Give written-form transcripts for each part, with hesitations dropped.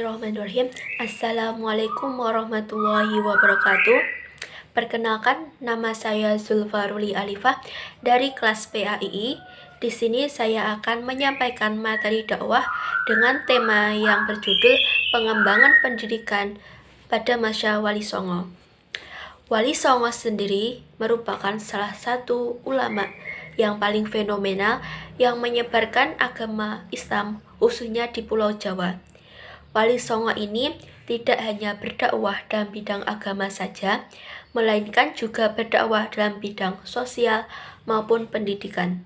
Bismillahirrahmanirrahim. Assalamualaikum warahmatullahi wabarakatuh. Perkenalkan, nama saya Zulfaruli Alifah dari kelas PAII. Di sini saya akan menyampaikan materi dakwah dengan tema yang berjudul pengembangan pendidikan pada masa Wali Songo. Wali Songo sendiri merupakan salah satu ulama yang paling fenomenal yang menyebarkan agama Islam khususnya di Pulau Jawa. Wali Songo ini tidak hanya berdakwah dalam bidang agama saja, melainkan juga berdakwah dalam bidang sosial maupun pendidikan.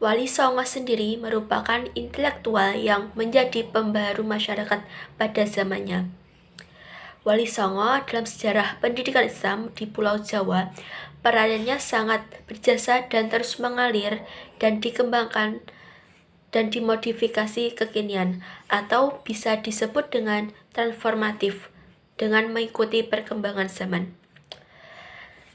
Wali Songo sendiri merupakan intelektual yang menjadi pembaharu masyarakat pada zamannya. Wali Songo dalam sejarah pendidikan Islam di Pulau Jawa, peranannya sangat berjasa dan terus mengalir dan dikembangkan dan dimodifikasi kekinian, atau bisa disebut dengan transformatif, dengan mengikuti perkembangan zaman.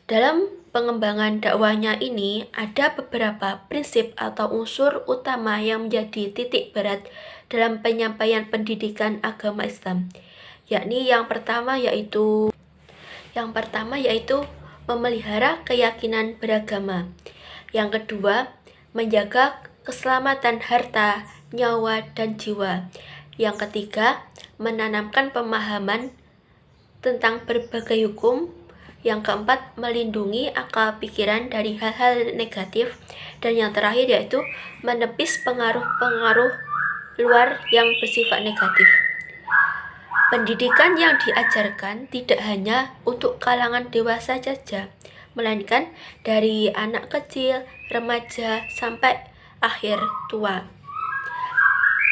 Dalam pengembangan dakwahnya ini, ada beberapa prinsip atau unsur utama yang menjadi titik berat dalam penyampaian pendidikan agama Islam, yakni yang pertama yaitu memelihara keyakinan beragama. Yang kedua, menjaga keselamatan harta, nyawa, dan jiwa. Yang ketiga, menanamkan pemahaman tentang berbagai hukum. Yang keempat, melindungi akal pikiran dari hal-hal negatif. Dan yang terakhir yaitu menepis pengaruh-pengaruh luar yang bersifat negatif. Pendidikan yang diajarkan tidak hanya untuk kalangan dewasa saja, melainkan dari anak kecil, remaja, sampai akhir tua.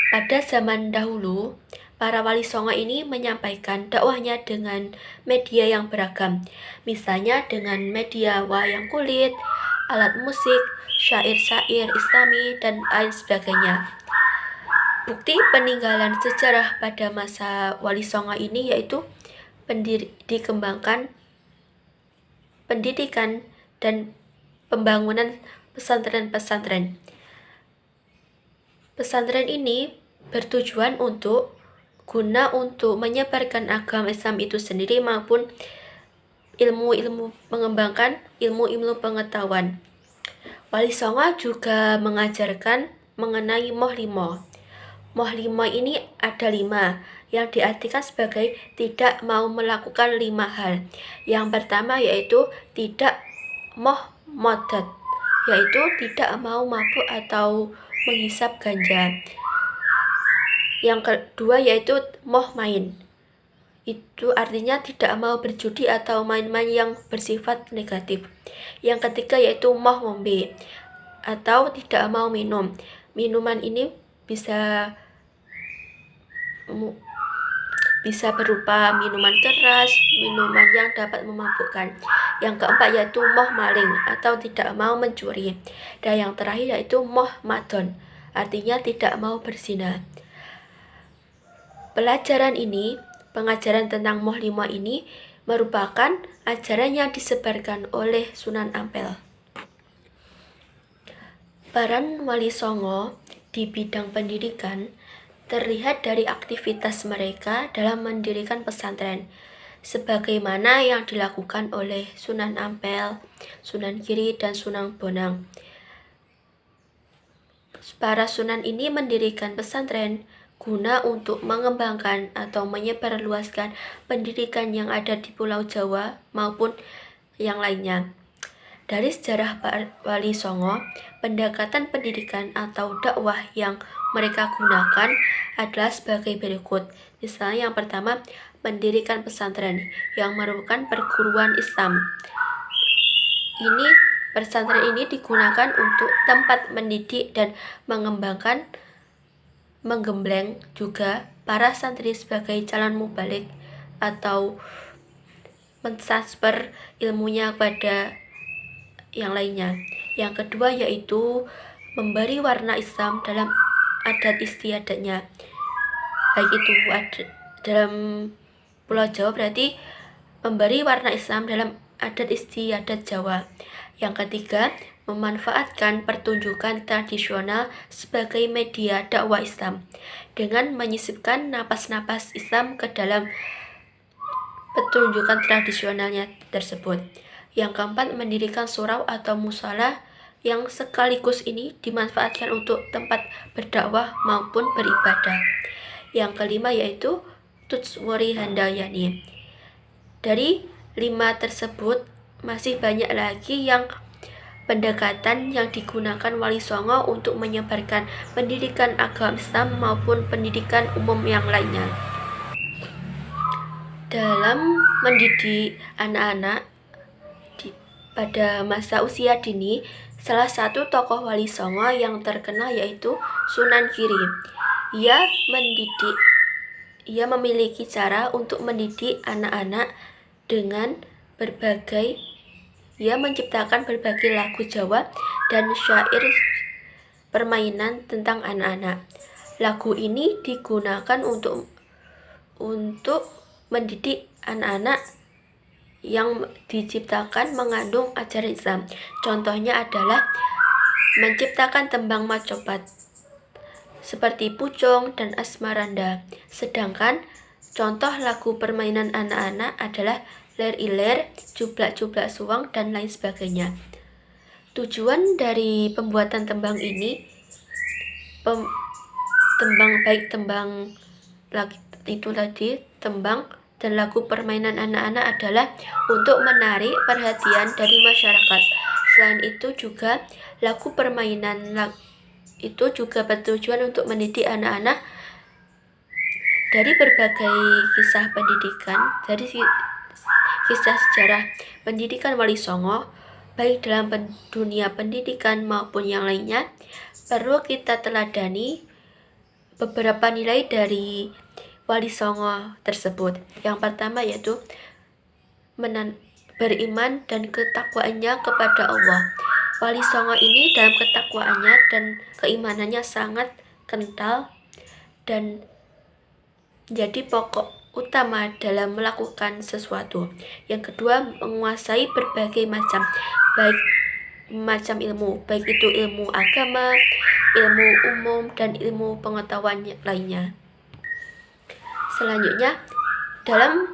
Pada zaman dahulu, para wali songo ini menyampaikan dakwahnya dengan media yang beragam, misalnya dengan media wayang kulit, alat musik, syair-syair Islami, dan lain sebagainya. Bukti peninggalan sejarah pada masa wali songo ini yaitu dikembangkan pendidikan dan pembangunan pesantren-pesantren. Pesantren ini bertujuan untuk menyebarkan agama Islam itu sendiri maupun mengembangkan ilmu-ilmu pengetahuan. Wali Songo juga mengajarkan mengenai Moh Limo. Moh Limo ini ada 5 yang diartikan sebagai tidak mau melakukan 5 hal. Yang pertama yaitu tidak moh modat, yaitu tidak mau mabuk atau menghisap ganja. Yang kedua yaitu moh main, itu artinya tidak mau berjudi atau main-main yang bersifat negatif. Yang ketiga yaitu moh ngombe, atau tidak mau minum. Minuman ini bisa berupa minuman keras, minuman yang dapat memabukkan. Yang keempat yaitu moh maling, atau tidak mau mencuri. Dan yang terakhir yaitu moh madon, artinya tidak mau berzina. Pengajaran tentang Moh Limo ini merupakan ajaran yang disebarkan oleh Sunan Ampel. Peran Wali Songo di bidang pendidikan terlihat dari aktivitas mereka dalam mendirikan pesantren, sebagaimana yang dilakukan oleh Sunan Ampel, Sunan Giri, dan Sunan Bonang. Para sunan ini mendirikan pesantren guna untuk mengembangkan atau menyebarluaskan pendidikan yang ada di Pulau Jawa maupun yang lainnya. Dari sejarah Wali Songo, pendekatan pendidikan atau dakwah yang mereka gunakan adalah sebagai berikut. Misalnya yang pertama, mendirikan pesantren yang merupakan perguruan Islam. Pesantren ini digunakan untuk tempat mendidik dan menggembleng juga para santri sebagai calon mubalik atau mentransfer ilmunya kepada yang lainnya. Yang kedua yaitu memberi warna Islam dalam adat istiadatnya. Baik itu dalam Pulau Jawa berarti memberi warna Islam dalam adat istiadat Jawa. Yang ketiga, memanfaatkan pertunjukan tradisional sebagai media dakwah Islam dengan menyisipkan napas-napas Islam ke dalam pertunjukan tradisionalnya tersebut. Yang keempat, mendirikan surau atau musala yang sekaligus ini dimanfaatkan untuk tempat berdakwah maupun beribadah. Yang kelima yaitu Tutswori Handayani. Dari 5 tersebut masih banyak lagi yang pendekatan yang digunakan Wali Songo untuk menyebarkan pendidikan agama Islam maupun pendidikan umum yang lainnya. Dalam mendidik anak-anak pada masa usia dini, salah satu tokoh Wali Songo yang terkenal yaitu Sunan Giri. Ia memiliki cara untuk mendidik anak-anak dengan ia menciptakan berbagai lagu Jawa dan syair permainan tentang anak-anak. Lagu ini digunakan untuk mendidik anak-anak yang diciptakan mengandung ajaran Islam. Contohnya adalah menciptakan tembang Macopat seperti Pucung dan Asmaranda. Sedangkan contoh lagu permainan anak-anak adalah Ler Iler, Jublak-Jublak Suwang, dan lain sebagainya. Tujuan dari pembuatan tembang ini, tembang dan lagu permainan anak-anak adalah untuk menarik perhatian dari masyarakat. Selain itu juga lagu permainan itu juga bertujuan untuk mendidik anak-anak dari berbagai kisah pendidikan, dari kisah sejarah pendidikan Wali Songo, baik dalam dunia pendidikan maupun yang lainnya. Perlu kita teladani beberapa nilai dari Wali Songo tersebut. Yang pertama yaitu beriman dan ketakwaannya kepada Allah. Wali Songo ini dalam ketakwaannya dan keimanannya sangat kental dan jadi pokok utama dalam melakukan sesuatu. Yang kedua, menguasai berbagai macam ilmu, baik itu ilmu agama, ilmu umum, dan ilmu pengetahuan lainnya. Selanjutnya, dalam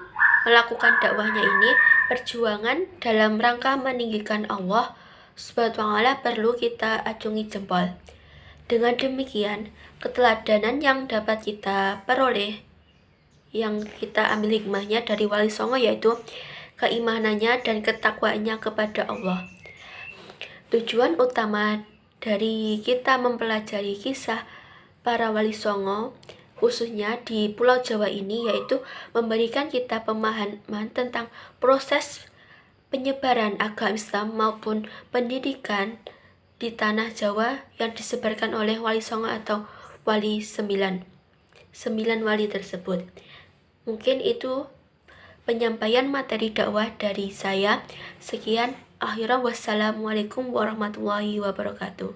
melakukan dakwahnya ini, perjuangan dalam rangka meninggikan Allah SWT perlu kita acungi jempol. Dengan demikian, keteladanan yang dapat kita peroleh, yang kita ambil hikmahnya dari Wali Songo yaitu keimanannya dan ketakwaannya kepada Allah. Tujuan utama dari kita mempelajari kisah para Wali Songo khususnya di Pulau Jawa ini yaitu memberikan kita pemahaman tentang proses penyebaran agama Islam maupun pendidikan di tanah Jawa yang disebarkan oleh Wali Songo atau Wali 9 wali tersebut. Mungkin itu penyampaian materi dakwah dari saya. Sekian, akhirnya wassalamualaikum warahmatullahi wabarakatuh.